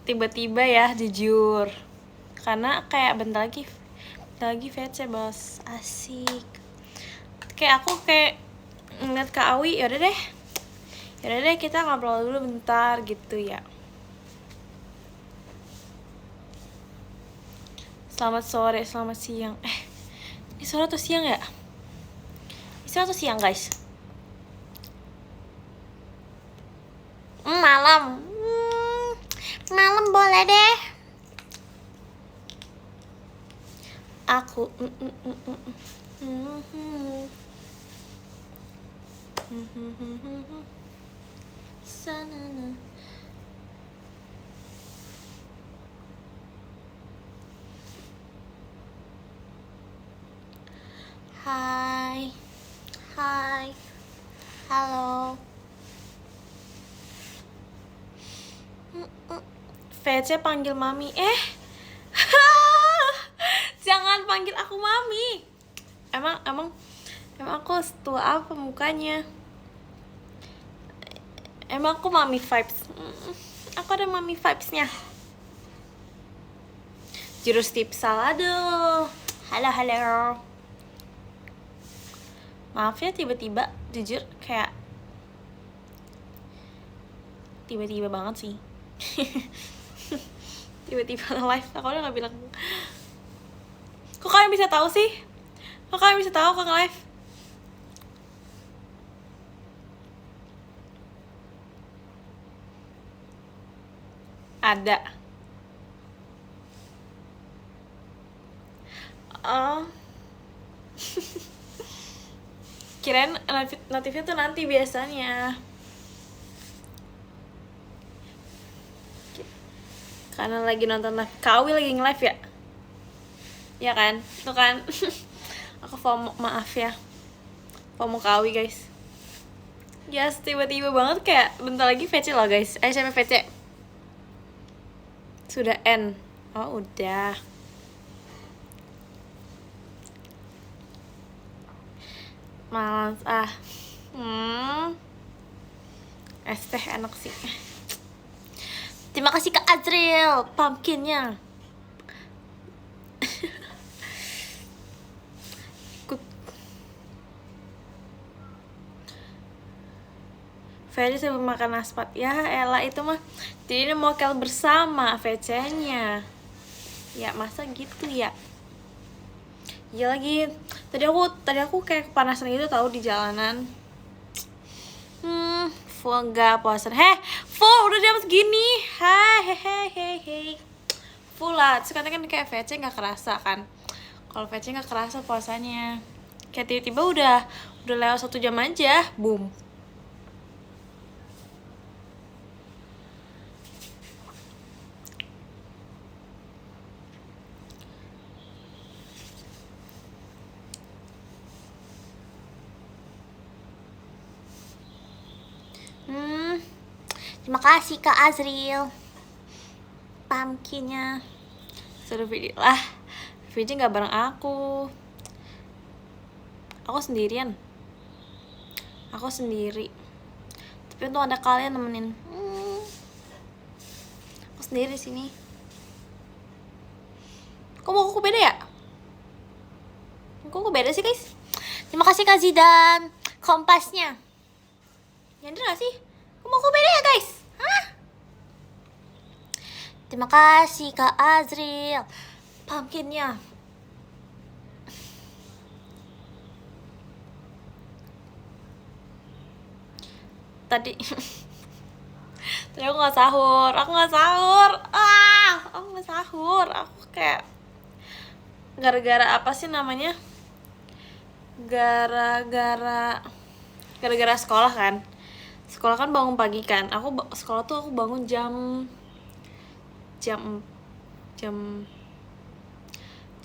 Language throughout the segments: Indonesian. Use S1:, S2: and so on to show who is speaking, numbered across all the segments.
S1: Tiba-tiba ya, jujur. Karena kayak bentar lagi VC bos, asik. Kayak aku kayak ngeliat Kak Awi, yaudah deh kita ngobrol dulu bentar gitu ya. Selamat sore, selamat siang. Ini sore atau siang ya? Ini sore atau siang guys? Malam. Malam boleh deh. Aku sana. Hai, halo. VC panggil mami. Jangan panggil aku mami. Emang aku setua apa mukanya? Emang aku mami vibes. Aku ada mami vibesnya. Jurus tips salado. Halo. Maaf ya tiba-tiba, jujur kayak tiba-tiba banget sih. Tiba-tiba live, aku udah gak bilang. Kok kalian bisa tahu sih? Kok kalian bisa tahu aku live? Ada. Kirain notifnya tuh nanti biasanya. Karena lagi nonton live. Kawi lagi nge-live ya? Ya kan? Tuh kan. Aku FOMO, maaf ya. FOMO Kawi guys. Yes, tiba-tiba banget kayak bentar lagi VC loh guys. Siapa VC? Sudah N. Oh udah. Malas es teh enak sih. Terima kasih Kak Azril pumpkinnya. VC sebelum makan aspat. Ya elah itu mah. Jadi ini mokel bersama VC-nya. Ya masa gitu ya. Iya lagi. Tadi aku kayak kepanasan gitu tahu di jalanan. Full enggak puasan. Full udah jam segini. Hei. Full lah. Terus katanya kan kayak VC nggak kerasa kan. Kalau VC nggak kerasa puasanya. Kayak tiba-tiba udah lewat 1 jam aja. Boom. Terima kasih Kak Azril pumpkinnya. Suruh video lah. Video gak bareng aku sendirian. Aku sendiri. Tapi untung ada kalian nemenin. Aku sendiri di sini. Kok mau aku beda ya? Kok aku beda sih guys? Terima kasih Kak Zidan kompasnya. Nyender gak sih? Kok mau aku beda ya guys? Terima kasih Kak Azril pumpkinnya. Tadi aku nggak sahur. Aku kayak gara-gara apa sih namanya? Gara-gara sekolah kan. Sekolah kan bangun pagi kan. Sekolah tuh aku bangun jam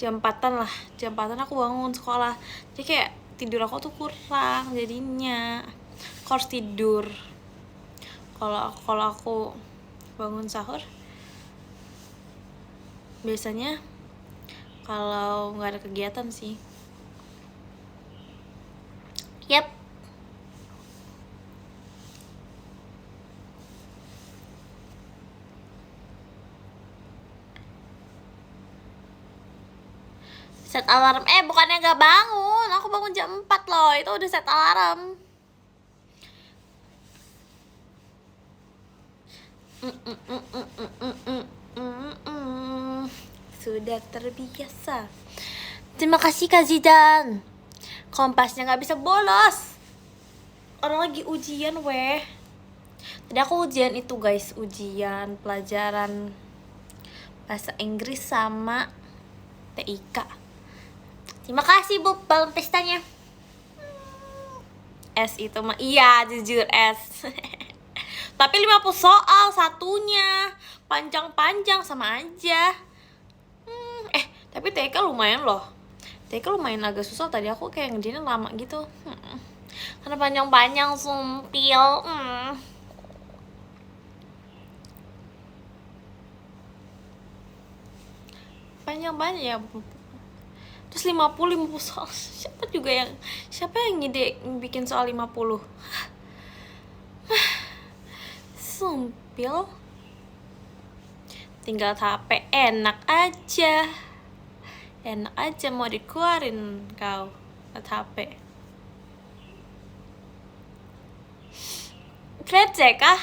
S1: 4-an lah. Jam 4-an aku bangun sekolah. Jadi kayak tidur aku tuh kurang jadinya. Aku harus tidur. Kalau aku bangun sahur biasanya kalau nggak ada kegiatan sih. Yep. Set alarm. Bukannya gak bangun. Aku bangun jam 4 loh. Itu udah set alarm. Sudah terbiasa. Terima kasih Kak Zidan. Kompasnya gak bisa bolos. Orang lagi ujian weh. Tadi aku ujian itu guys. Ujian pelajaran bahasa Inggris sama TIK. Terima kasih Bu balon pestanya. S itu mah iya jujur S. Tapi 50 soal satunya. Panjang-panjang sama aja. Tapi TIK lumayan loh. TIK lumayan agak susah. Tadi aku kayak ngerjainnya lama gitu. Karena panjang-panjang sumpil. Panjang-panjang ya. Terus 50 soal. Siapa yang ngide bikin soal 50? Sumpil. Tinggal HP enak aja. Enak aja mau dikeluarin kau HP. Krecek kah?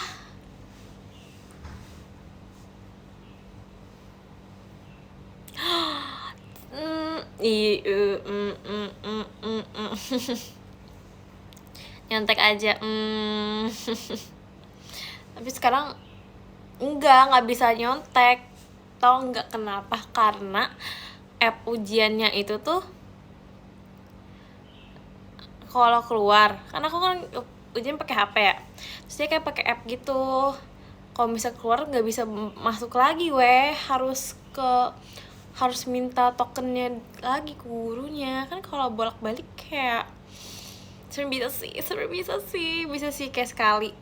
S1: Nyontek aja. Tapi sekarang nggak bisa nyontek. Tau nggak kenapa? Karena app ujiannya itu tuh kalau keluar, karena aku kan ujian pakai HP ya, terus dia kayak pakai app gitu. Kalau bisa keluar nggak bisa masuk lagi weh, harus minta tokennya lagi ke gurunya. Kan kalau bolak-balik kayak sering bisa sih kayak sekali.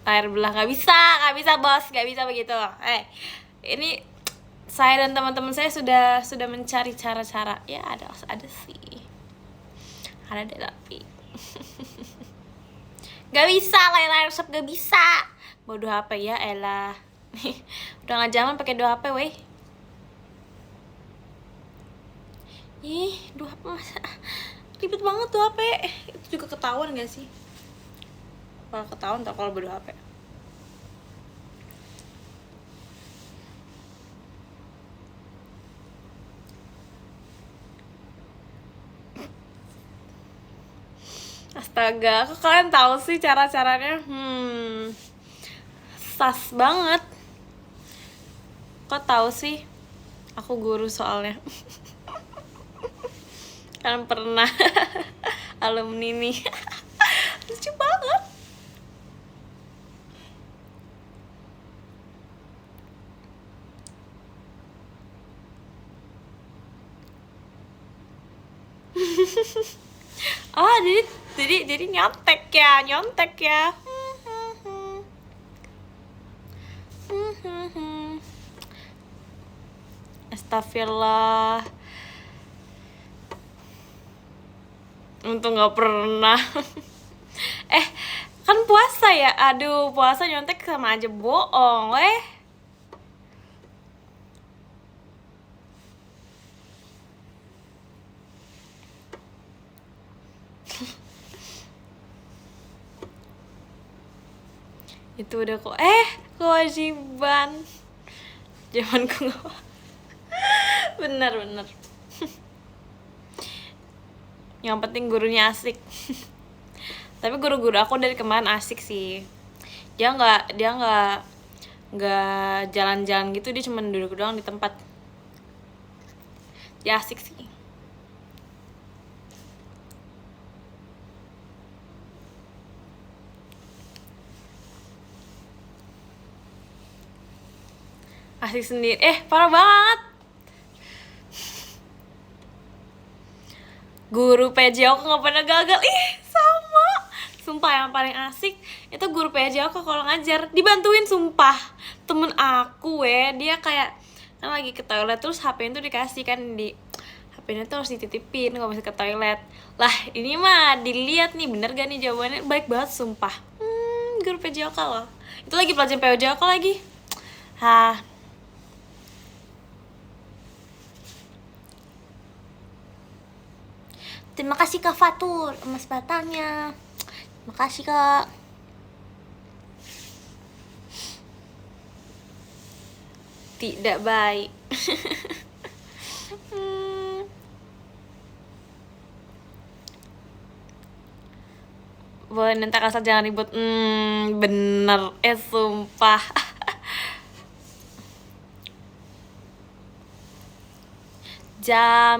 S1: Air belah nggak bisa bos, nggak bisa begitu. Ini saya dan teman-teman saya sudah mencari cara-cara. Ya ada sih, ada deh tapi nggak bisa layar resep nggak bisa. Bodoh HP ya elah. Udah nggak zaman pakai 2 HP weh. Ih 2 HP masa ribet banget 2 HP. Itu juga ketahuan gak sih? Kalau ketahuan tak kalau berdua HP. Astaga, kok kalian tahu sih cara-caranya? Sas banget. Kok tahu sih? Aku guru soalnya. Kan pernah alumni nih. Lucu banget. Oh, jadi nyontek ya. Astagfirullah. Untung nggak pernah. Kan puasa ya. Aduh, puasa nyontek sama aja bohong, Itu udah kok kewajiban zamanku nggak. bener yang penting gurunya asik. Tapi guru-guru aku dari kemarin asik sih. Dia nggak jalan-jalan gitu, dia cuma duduk doang di tempat. Dia asik sih. Asik sendiri. Parah banget. Guru PJ aku nggak pernah gagal. Sama. Sumpah yang paling asik itu guru PJ aku kalau ngajar. Dibantuin sumpah. Temen aku dia kayak kan lagi ke toilet, terus HP-nya tuh dikasih kan, di HP-nya tuh harus dititipin kalau bisa ke toilet. Lah ini mah dilihat nih bener gak nih jawabannya. Baik banget sumpah. Guru PJ aku loh. Itu lagi pelajaran PJ aku lagi. Terima kasih Kak Fatur, emas batangnya. Terima kasih Kak. Tidak baik. Boleh nanti asal jangan ribut. Bener. Sumpah. jam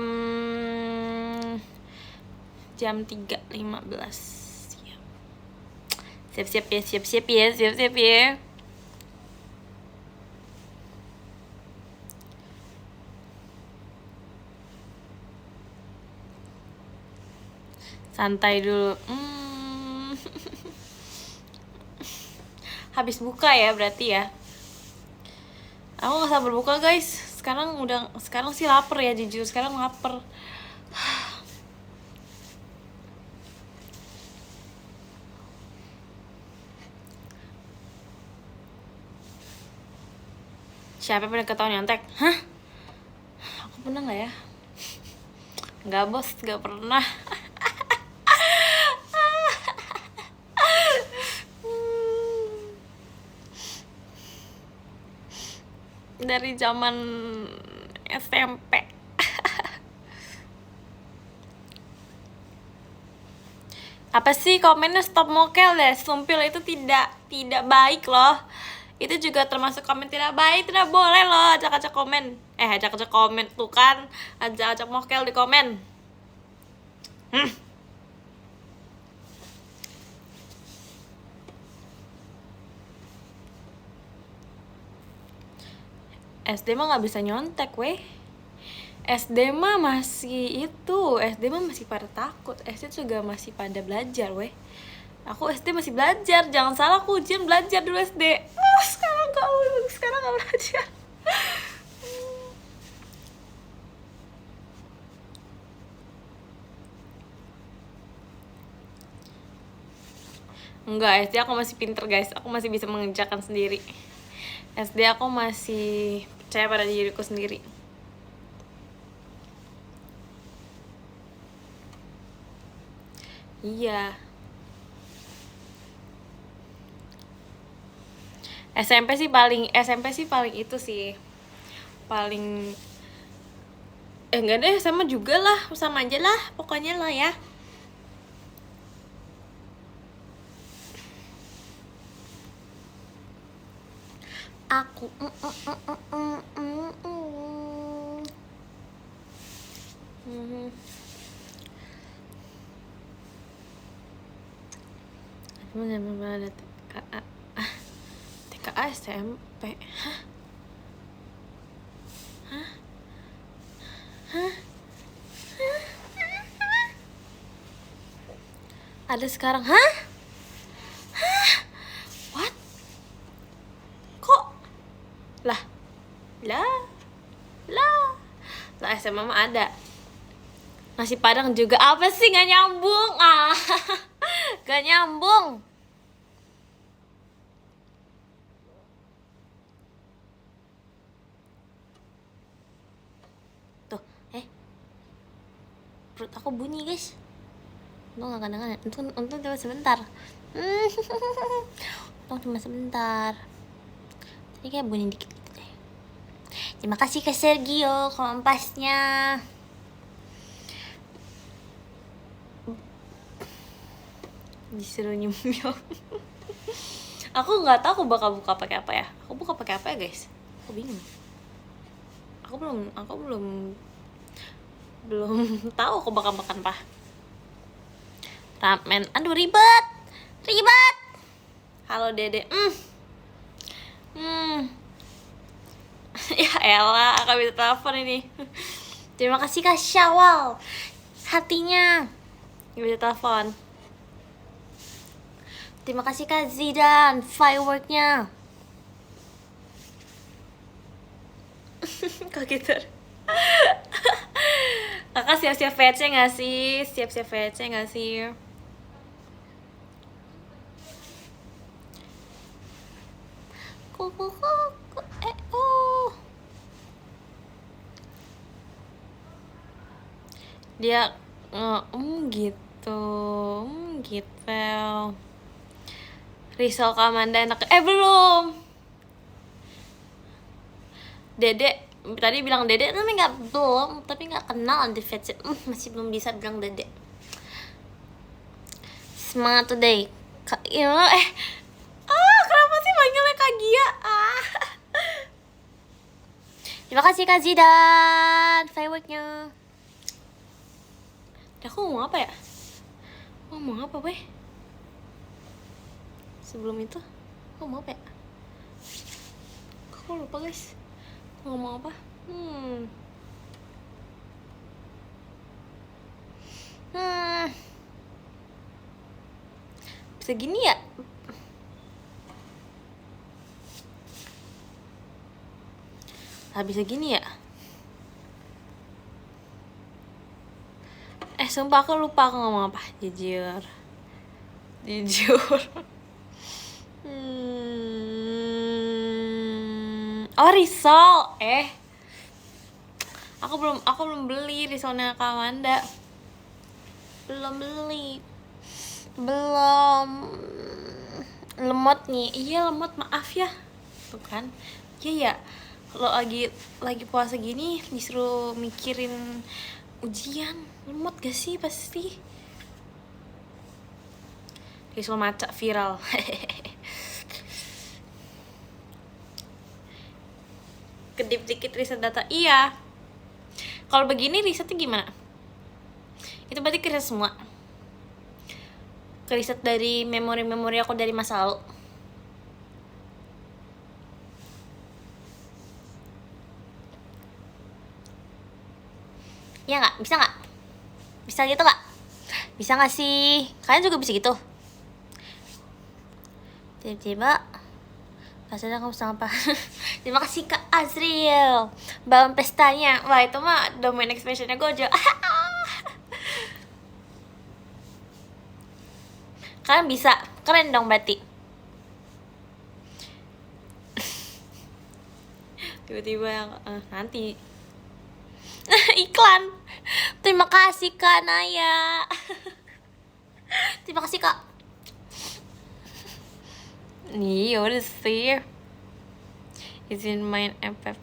S1: 3.15. Siap-siap ya, siap-siap ya, siap-siap ya. Santai dulu. Habis buka ya berarti ya. Aku gak sabar berbuka guys. Sekarang sih lapar ya, jujur. Sekarang lapar. Siapa yang pernah ketahuan nyontek? Hah? Aku pernah gak ya? Gak bos, gak pernah. Dari zaman SMP. Apa sih komennya stop mokel deh? Sumpil itu tidak baik loh. Itu juga termasuk komen tidak baik. Tidak boleh loh ajak-ajak komen. Ajak-ajak komen tuh kan. Ajak-ajak mokel di komen. SD mah gak bisa nyontek weh. SD mah masih pada takut. SD juga masih pada belajar weh. Aku SD masih belajar. Jangan salah, aku ujian belajar dulu SD. Sekarang gak belajar. Enggak, SD aku masih pinter guys. Aku masih bisa mengerjakan sendiri. SD aku masih percaya pada diriku sendiri. Iya. SMP sih paling itu sih. Paling enggak deh, sama juga lah, sama aja lah, pokoknya lah ya. Aku ada TKA SMP. Ada sekarang. What? Kok? Lah SMA mah ada. Nasi Padang juga. Apa sih, gak nyambung. Gak nyambung. Tuh, perut aku bunyi guys. Untung gak kadang-kadang. Untung cuma sebentar. Untung cuma sebentar. Tadi kayak bunyi dikit deh. Terima kasih ke Sergio kompasnya. Disuruh nyemil. Aku nggak tahu aku bakal buka pakai apa ya. Aku buka pakai apa ya guys? Aku bingung. Aku belum tahu aku bakal makan apa. Ramen. Aduh ribet. Halo Dede. Ya elah, aku bisa telepon ini. Terima kasih Kak Syawal. Hatinya bisa telepon. Terima kasih Kak Zidan, fireworknya. Kok gitu? Kakak siap-siap VC gak sih? Siap-siap VC gak sih? Dia Gitu. Gitu. Rizal ke Amanda enak. Belum. Dede tadi bilang Dede tapi nggak kenal anti fat. Masih belum bisa bilang Dede. Semangat today. Kenapa sih manggilnya Kak Gia? Terima kasih Kak Zidan fireworknya. Aku ngomong apa ya? Ngomong apa, Boy? Sebelum itu ngomong apa ya? Aku lupa, guys. Ngomong apa? Bisa gini ya? Bisa gini ya? Sumpah aku lupa aku ngomong apa. Jujur. Risol. Aku belum beli risolnya Kak Amanda. Belum beli. Lemot nih. Iya, lemot, maaf ya. Tuh kan. Iya ya. Kalau lagi puasa gini disuruh mikirin ujian, lemot gak sih pasti. Risol maca viral. Kedip dikit riset data. Iya. Kalau begini risetnya gimana? Itu berarti riset semua. Riset dari memori aku dari masa lalu. Ya nggak? Bisa nggak? Bisa gitu nggak? Bisa nggak sih? Kalian juga bisa gitu? Tiba-tiba kasihnya kamu apa? Terima kasih Kak Azriel. Balon pestanya. Wah, itu mah domain expressionnya Gojo. Kalian bisa. Keren dong berarti. Tiba-tiba nanti iklan. Terima kasih Kak Naya. Terima kasih Kak. Nih, udah sih. Izin main FF.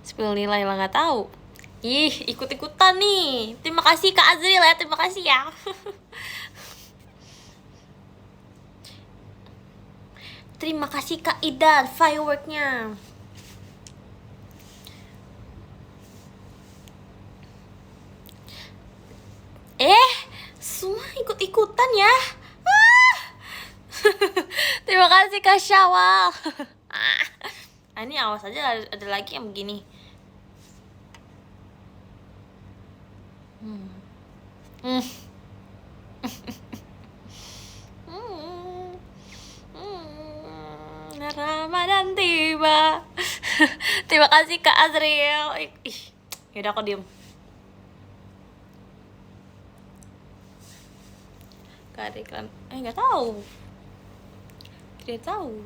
S1: Spill nilai lah nggak tahu. Ikut-ikutan nih. Terima kasih Kak Azril ya, terima kasih ya. Terima kasih Kak Idan fireworknya. Semua ikut-ikutan ya. Terima kasih Kak Syawal. Ini awas aja ada lagi yang begini. Ramadan tiba. Terima kasih Kak Azriel. Yaudah aku diem. Gak ada iklan. Gak tahu. Tidak tahu.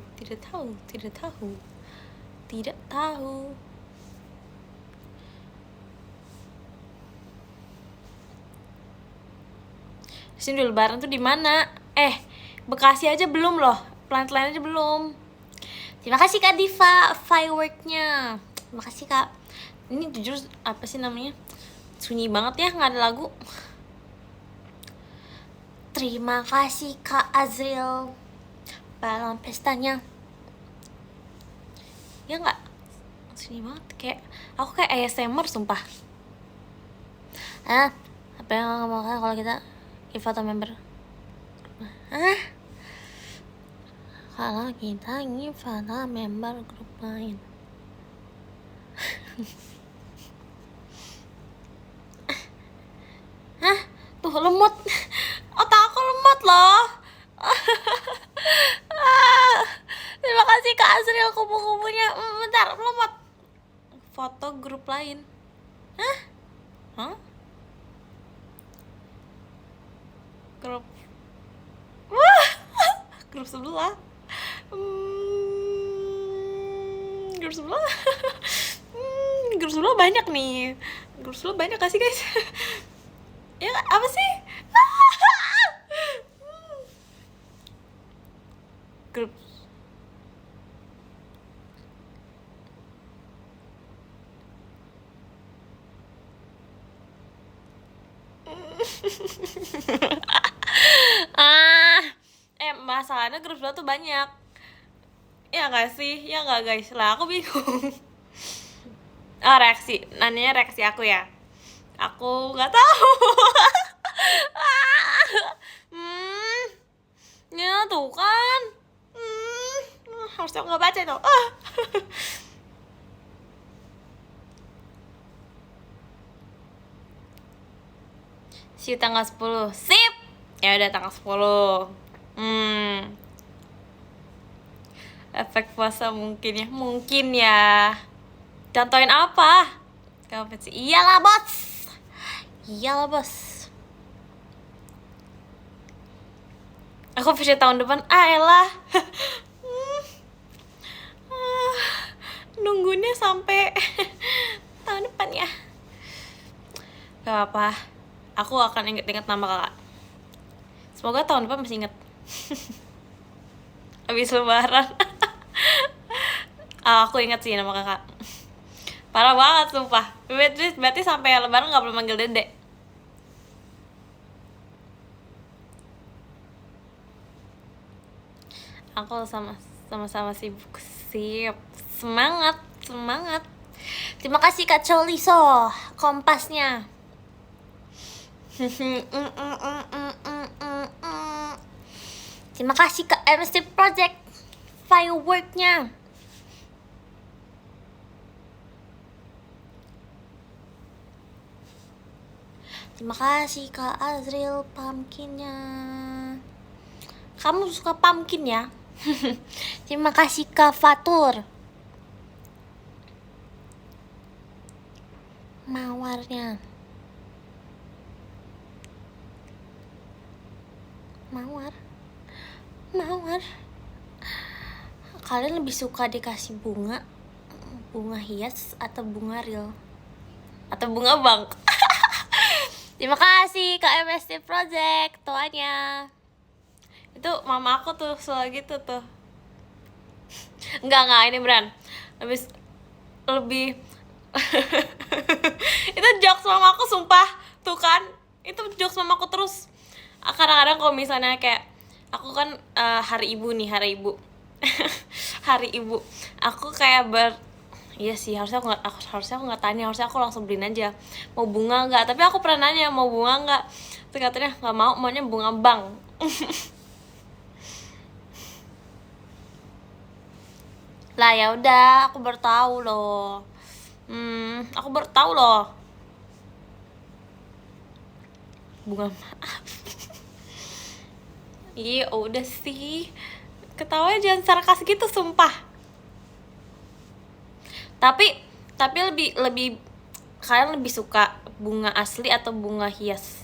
S1: Sini dulu lebaran tuh di mana? Bekasi aja belum loh. Pelan-pelan aja belum. Terima kasih Kak Diva fireworknya. Terima kasih Kak. Ini jujur apa sih namanya? Sunyi banget ya, nggak ada lagu. Terima kasih Kak Azril. Balon pestanya. Ya nggak? Sunyi banget, aku kayak ASMR sumpah. Apa yang ngomong kalau kita foto member? Kalau kita foto member grup lain. Tuh lemot. Otak aku lemot loh. Terima kasih Kak Azril kupu-kupunya. Bentar, lemot. Foto grup lain. Grup grup sebelah. Grup sebelah banyak nih. Grup sebelah banyak gak sih guys? Ya apa sih? Grup ah masalahnya grup sebelah tuh banyak. Ya gak sih? Ya gak guys? Lah aku bingung. Reaksi, nanya reaksi aku ya. Aku nggak tahu. Ya tuh kan. Harusnya aku nggak baca tuh. Si tanggal 10. Sip. Ya udah tanggal 10. Efek puasa mungkin ya. Mungkin ya. Contohin apa? Kamu sih? Iyalah bos. Iyalah bos. Aku versi tahun depan. Elah. Nunggunya sampai tahun depan ya. Gak apa. Aku akan inget-inget nama kakak. Semoga tahun depan masih inget. Abis lebaran. Aku inget sih nama kakak. Parah banget sumpah. Berarti sampai lebaran gak perlu manggil dedek. Aku sama-sama sibuk. Sip. Semangat. Terima kasih Kak Choliso kompasnya. Terima kasih Kak MC Project fireworknya. Terima kasih Kak Azril pumpkinnya. Kamu suka pumpkin ya? Terima kasih Kak Fatur. Mawarnya. Mawar. Kalian lebih suka dikasih bunga hias atau bunga real? Atau bunga bank? Terima kasih Kak MST Project tuanya. Itu mama aku tuh selalu gitu tuh. Enggak ini beneran. Lebih itu jokes mama aku sumpah. Tuh kan, itu jokes mama aku terus. Kadang-kadang kalau misalnya kayak aku kan hari ibu hari ibu aku kayak iya sih harusnya aku nggak tanya, harusnya aku langsung beliin aja mau bunga nggak, tapi aku pernah nanya mau bunga nggak, terus katanya nggak mau, maunya bunga bank. Lah ya udah, aku baru tahu loh. Bunga maaf. Iya udah sih, ketawanya jangan sarkas gitu sumpah. Tapi lebih kalian lebih suka bunga asli atau bunga hias?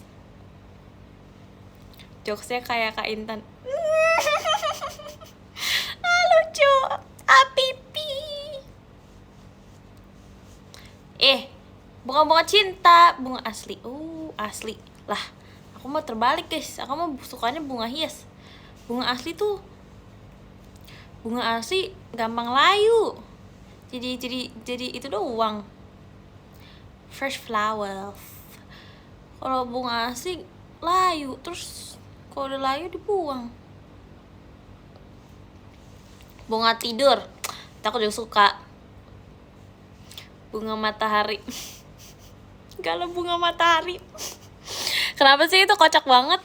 S1: Jokesnya kayak Kak Intan. Lucu. Apipi. Bunga cinta, bunga asli. Asli. Lah, aku mau terbalik guys. Aku mau sukanya bunga hias. Bunga asli gampang layu. Jadi itu doang. Fresh flowers. Kalau bunga asli layu, terus kalau udah layu dibuang. Bunga tidur, aku juga suka. Bunga matahari. Kalau bunga matahari. Kenapa sih itu kocak banget?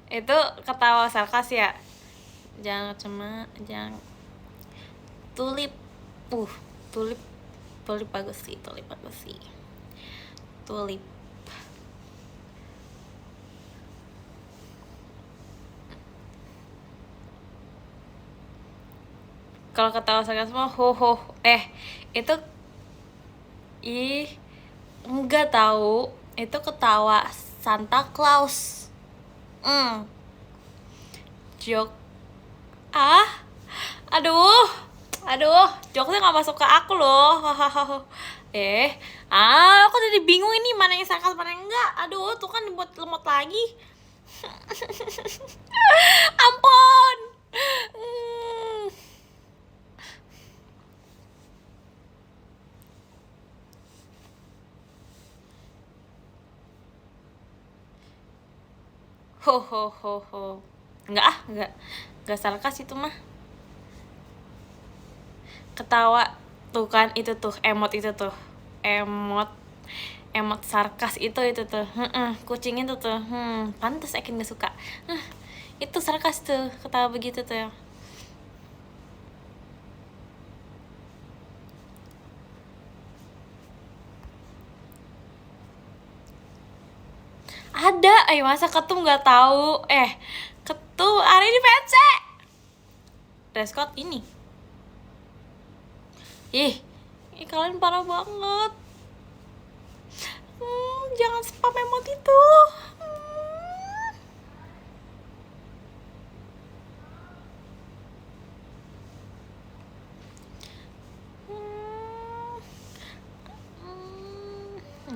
S1: Itu ketawa sarkas ya. Jangan tulip. Tulip bagus sih. Tulip. Kalau ketawa sarkas mah ho. Itu enggak tahu. Itu ketawa Santa Claus. Joke Ah, aduh, aduh, jokesnya nggak masuk ke aku loh. Eh, aku jadi bingung ini mana yang sarkas mana yang enggak. Aduh, tuh kan dibuat lemot lagi. Ampun. Hmm. Ho. Enggak sarkas itu mah. Ketawa tuh kan, itu tuh emot itu tuh. Emot sarkas itu tuh. Kucing itu tuh. Pantas Ekin gak suka. Itu sarkas tuh, ketawa begitu tuh. Ada, masa ketum nggak tahu? Ketum hari ini PC. Dress code ini. Ih, kalian parah banget. Jangan spam emot itu.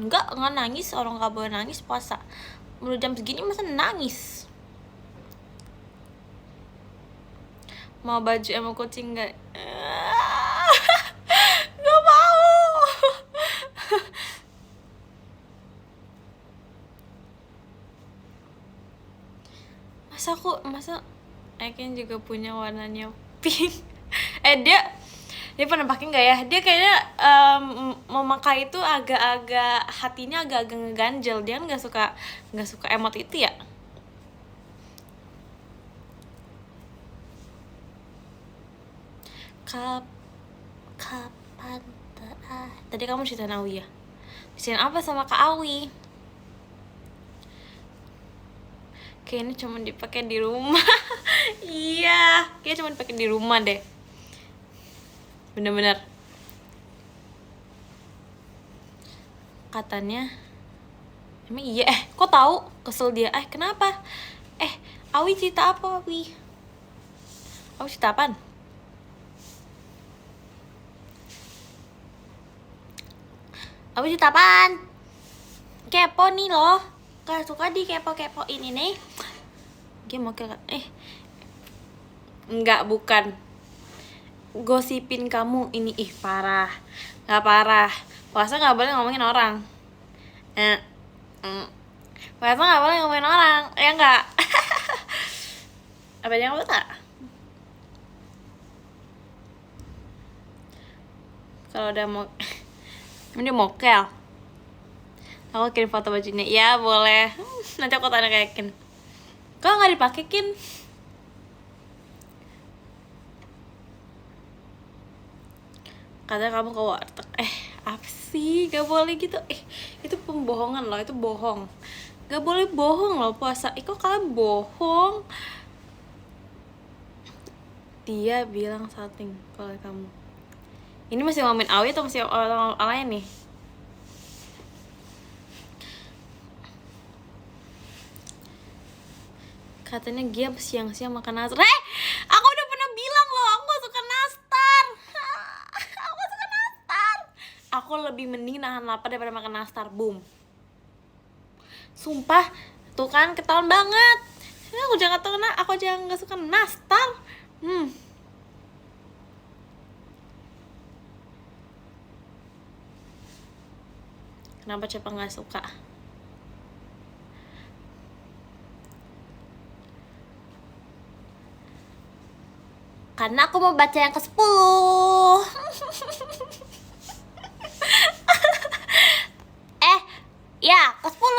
S1: Enggak nangis, orang gak boleh nangis puasa. Udah jam segini masa nangis? Mau baju emang kucing gak? Gak mau. Masa Ekin juga punya warnanya pink. Dia pernah pakai nggak ya? Dia kayaknya memakai itu agak-agak hatinya agak-agak ngeganjel. Dia nggak suka emot itu ya. Kapan tadi kamu cerita Awi ya? Cerita apa sama Kak Awi? Kayaknya cuma dipakai di rumah. Iya, kayaknya cuma dipakai di rumah deh. Bener-bener. Katanya emang iya. Kok tahu? Kesel dia. Kenapa? Awi cerita apa, Awi? Awi cerita apaan? Awi cerita apaan? Kepo nih loh. Gak suka di kepo-kepo ini nih. Dia mau enggak, bukan gosipin kamu ini. Parah. Gak parah. Puasa gak boleh ngomongin orang. Puasa gak boleh ngomongin orang. Ya enggak? Apa yang tak? Kalau udah mau ini mokel, aku kirim foto bajunya. Ya boleh. Nanti aku tanya kayak Kin. Kok nggak dipakai, Kin? Katanya kamu ke warteg. Apa sih? Gak boleh gitu. Itu pembohongan loh. Itu bohong. Gak boleh bohong loh puasa. Kok kalian bohong? Dia bilang salting kalau kamu. Ini masih ngomongin Awi atau masih orang lain nih? Katanya dia siang-siang makan nastar. Aku udah pernah bilang loh, aku gak suka nastar. Aku gak suka nastar. Aku lebih mending nahan lapar daripada makan nastar. Boom. Sumpah, tuh kan ketahuan banget. Aku jangan gak suka nastar. Kenapa Cepa gak suka? Karena aku mau baca yang ke-10. Ya, ke-10.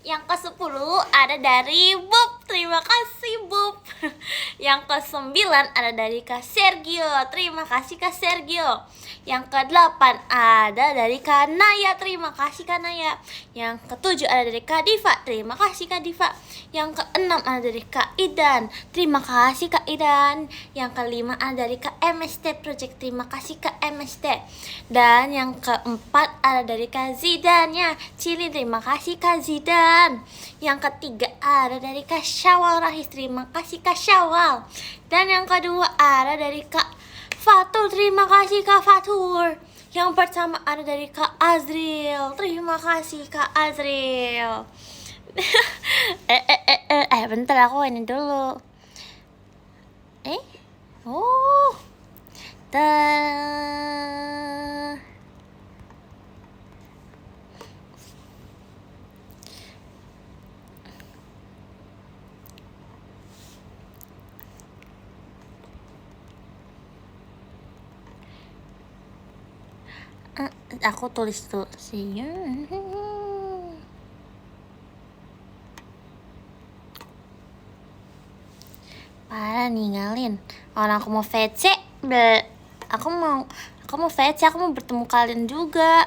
S1: Yang ke-10 ada dari Bob. Terima kasih, Bob. Yang ke-9 ada dari Kak Sergio. Terima kasih, Kak Sergio. Yang ke-8 ada dari Kak Naya. Terima kasih, Kak Naya. Yang ke-7 ada dari Kak Diva. Terima kasih, Kak Diva. Yang ke-6 ada dari Kak Idan. Terima kasih, Kak Idan. Yang ke-5 ada dari Kak MST Project. Terima kasih, Kak MST. Dan yang ke-4 ada dari Kak Zidan ya. Cili, terima kasih Kak Zidan. Yang ketiga ada dari Kak Syawal Rahis, terima kasih Kak Syawal. Dan yang kedua ada dari Kak Fatur, terima kasih Kak Fatur. Yang pertama ada dari Kak Azril, terima kasih Kak Azril. Bentar aku ini dulu. Oh, aku tulis tuh sih. Parah ninggalin orang aku mau VC. Aku mau VC, aku mau bertemu kalian juga.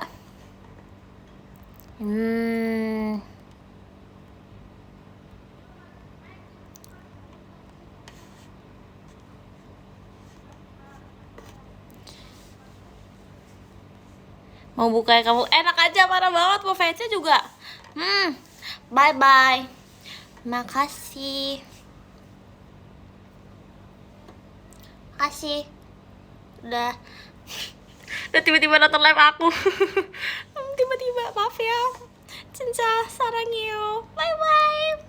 S1: Mau buka kamu enak aja, parah banget mau VC juga. Bye bye. Makasih. Udah tiba-tiba nonton live aku. Tiba-tiba, maaf ya. Cinca, sarangyo. Bye bye.